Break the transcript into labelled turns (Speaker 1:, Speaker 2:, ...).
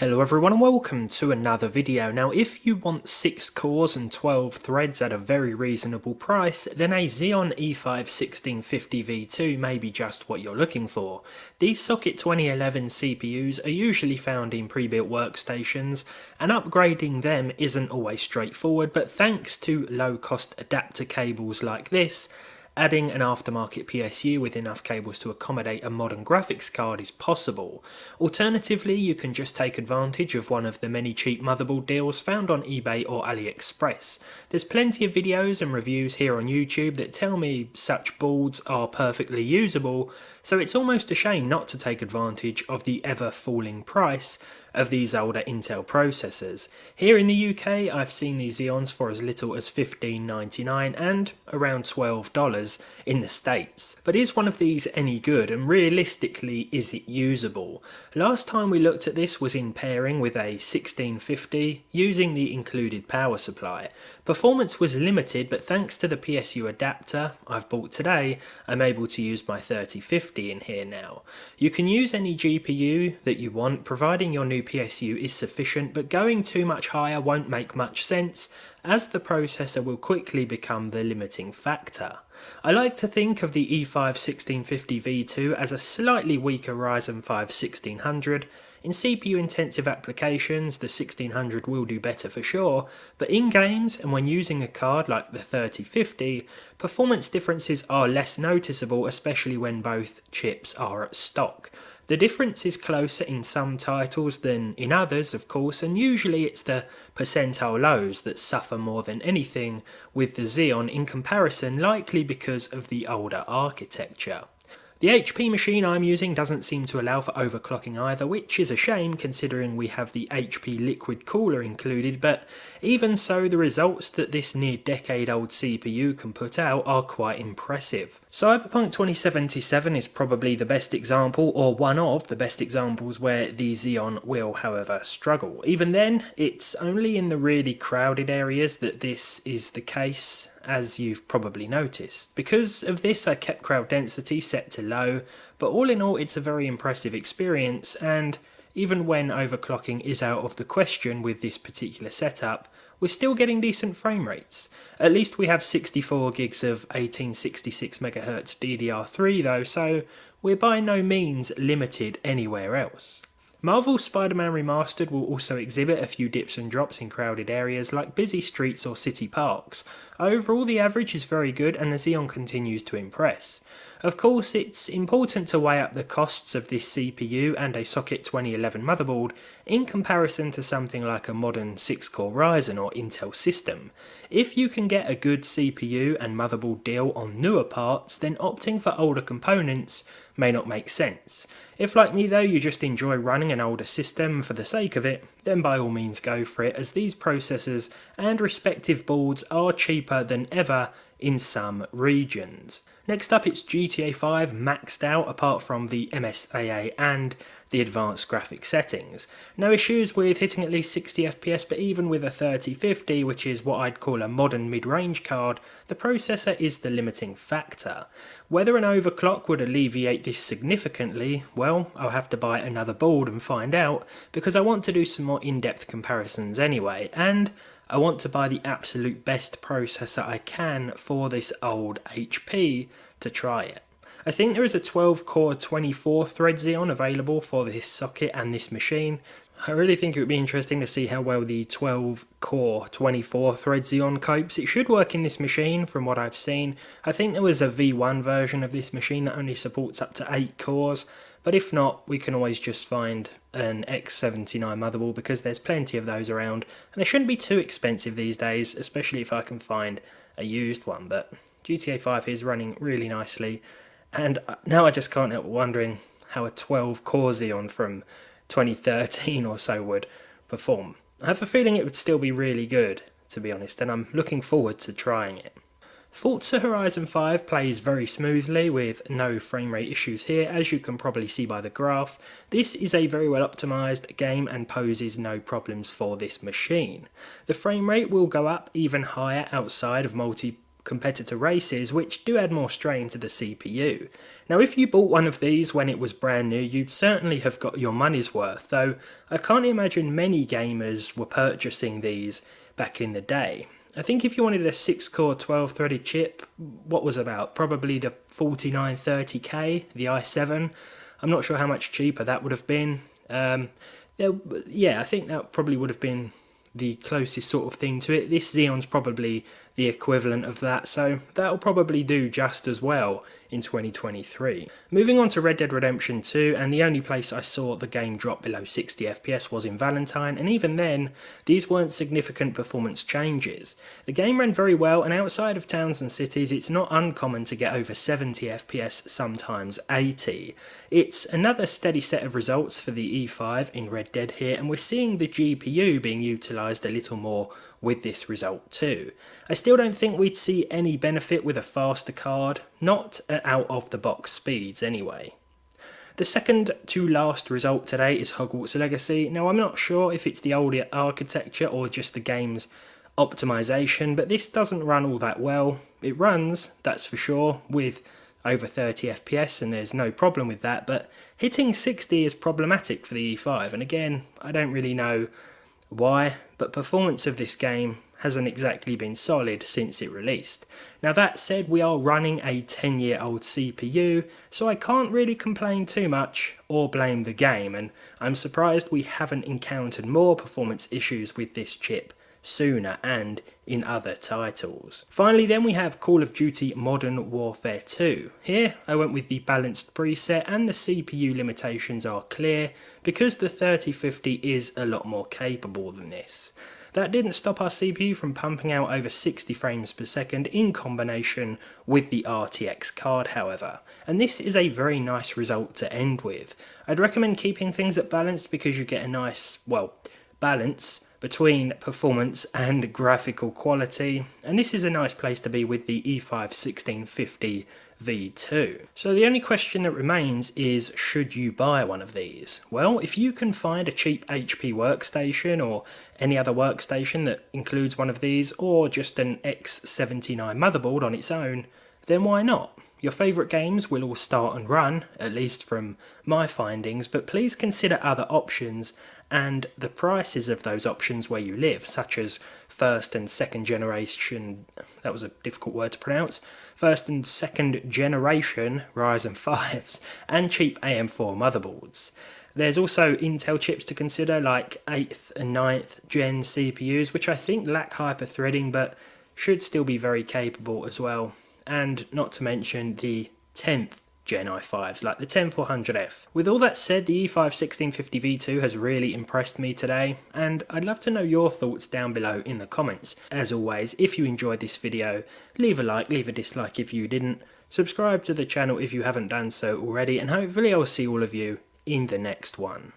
Speaker 1: Hello everyone and welcome to another video. Now if you want 6 cores and 12 threads at a very reasonable price, then a Xeon E5 1650 V2 may be just what you're looking for. These Socket 2011 CPUs are usually found in pre-built workstations, and upgrading them isn't always straightforward, but thanks to low cost adapter cables like this, adding an aftermarket PSU with enough cables to accommodate a modern graphics card is possible. Alternatively, you can just take advantage of one of the many cheap motherboard deals found on eBay or AliExpress. There's plenty of videos and reviews here on YouTube that tell me such boards are perfectly usable, so it's almost a shame not to take advantage of the ever falling price of these older Intel processors. Here in the UK, I've seen these Xeons for as little as $15.99 and around $12 in the States. But is one of these any good, and realistically is it usable? Last time we looked at this was in pairing with a 1650 using the included power supply. Performance was limited, but thanks to the PSU adapter I've bought today, I'm able to use my 3050 in here now. You can use any GPU that you want, providing your new PSU is sufficient, but going too much higher won't make much sense, as the processor will quickly become the limiting factor. I like to think of the E5 1650 V2 as a slightly weaker Ryzen 5 1600. In CPU intensive applications, the 1600 will do better for sure, but in games and when using a card like the 3050, performance differences are less noticeable, especially when both chips are at stock. The difference is closer in some titles than in others, of course, and usually it's the percentile lows that suffer more than anything with the Xeon in comparison, likely because of the older architecture. The HP machine I'm using doesn't seem to allow for overclocking either, which is a shame considering we have the HP liquid cooler included, but even so, the results that this near decade-old CPU can put out are quite impressive. Cyberpunk 2077 is probably the best example, or one of the best examples, where the Xeon will, however, struggle. Even then, it's only in the really crowded areas that this is the case, as you've probably noticed. Because of this, I kept crowd density set to low, but all in all it's a very impressive experience, and even when overclocking is out of the question with this particular setup, we're still getting decent frame rates. At least we have 64 gigs of 1866 MHz DDR3 though, so we're by no means limited anywhere else. Marvel's Spider-Man Remastered will also exhibit a few dips and drops in crowded areas like busy streets or city parks. Overall, the average is very good and the Xeon continues to impress. Of course, it's important to weigh up the costs of this CPU and a Socket 2011 motherboard in comparison to something like a modern 6-core Ryzen or Intel system. If you can get a good CPU and motherboard deal on newer parts, then opting for older components may not make sense. If like me though, you just enjoy running an older system for the sake of it, then by all means go for it, as these processors and respective boards are cheaper than ever in some regions. Next up, it's GTA 5 maxed out apart from the MSAA and the advanced graphic settings. No issues with hitting at least 60 FPS, but even with a 3050, which is what I'd call a modern mid-range card, the processor is the limiting factor. Whether an overclock would alleviate this significantly, well, I'll have to buy another board and find out, because I want to do some more in-depth comparisons anyway, and I want to buy the absolute best processor I can for this old HP to try it. I think there is a 12-core 24-thread Xeon available for this socket and this machine. I really think it would be interesting to see how well the 12-core 24-thread Xeon copes. It should work in this machine from what I've seen. I think there was a V1 version of this machine that only supports up to 8 cores, but if not, we can always just find an X79 motherboard because there's plenty of those around, and they shouldn't be too expensive these days, especially if I can find a used one. But GTA 5 is running really nicely, and now I just can't help wondering how a 12-core Xeon from 2013 or so would perform. I have a feeling it would still be really good, to be honest, and I'm looking forward to trying it. Forza Horizon 5 plays very smoothly with no frame rate issues here, as you can probably see by the graph. This is a very well optimised game and poses no problems for this machine. The frame rate will go up even higher outside of multi competitor races, which do add more strain to the CPU. Now, if you bought one of these when it was brand new, you'd certainly have got your money's worth, though I can't imagine many gamers were purchasing these back in the day. I think if you wanted a 6-core 12-threaded chip, what was about probably the 4930K, the i7. I'm not sure how much cheaper that would have been. Yeah, I think that probably would have been the closest sort of thing to it. This Xeon's probably the equivalent of that, so that'll probably do just as well in 2023. Moving on to Red Dead Redemption 2, and the only place I saw the game drop below 60 FPS was in Valentine, and even then, these weren't significant performance changes. The game ran very well, and outside of towns and cities, it's not uncommon to get over 70 FPS, sometimes 80. It's another steady set of results for the E5 in Red Dead here, and we're seeing the GPU being utilised a little more with this result too. I still don't think we'd see any benefit with a faster card, not at out of the box speeds anyway. The second to last result today is Hogwarts Legacy. Now, I'm not sure if it's the older architecture or just the game's optimization, but this doesn't run all that well. It runs, that's for sure, with over 30 FPS, and there's no problem with that, but hitting 60 is problematic for the E5, and again, I don't really know why, but performance of this game hasn't exactly been solid since it released. Now, that said, we are running a 10-year-old CPU, so I can't really complain too much or blame the game, and I'm surprised we haven't encountered more performance issues with this chip sooner and in other titles. Finally then, we have Call of Duty Modern Warfare 2. Here I went with the balanced preset, and the CPU limitations are clear because the 3050 is a lot more capable than this. That didn't stop our CPU from pumping out over 60 frames per second in combination with the RTX card, however, and this is a very nice result to end with. I'd recommend keeping things at balanced because you get a nice, well, balance between performance and graphical quality, and this is a nice place to be with the E5 1650 V2. So the only question that remains is, should you buy one of these? Well, if you can find a cheap HP workstation or any other workstation that includes one of these, or just an X79 motherboard on its own, then why not? Your favourite games will all start and run, at least from my findings, but please consider other options and the prices of those options where you live, such as first and second generation, that was a difficult word to pronounce, first and second generation Ryzen 5s, and cheap AM4 motherboards. There's also Intel chips to consider, like 8th and 9th gen CPUs, which I think lack hyper-threading, but should still be very capable as well. And not to mention the 10th Gen i5s, like the 10400F. With all that said, the E5 1650 V2 has really impressed me today, and I'd love to know your thoughts down below in the comments. As always, if you enjoyed this video, leave a like, leave a dislike if you didn't, subscribe to the channel if you haven't done so already, and hopefully I'll see all of you in the next one.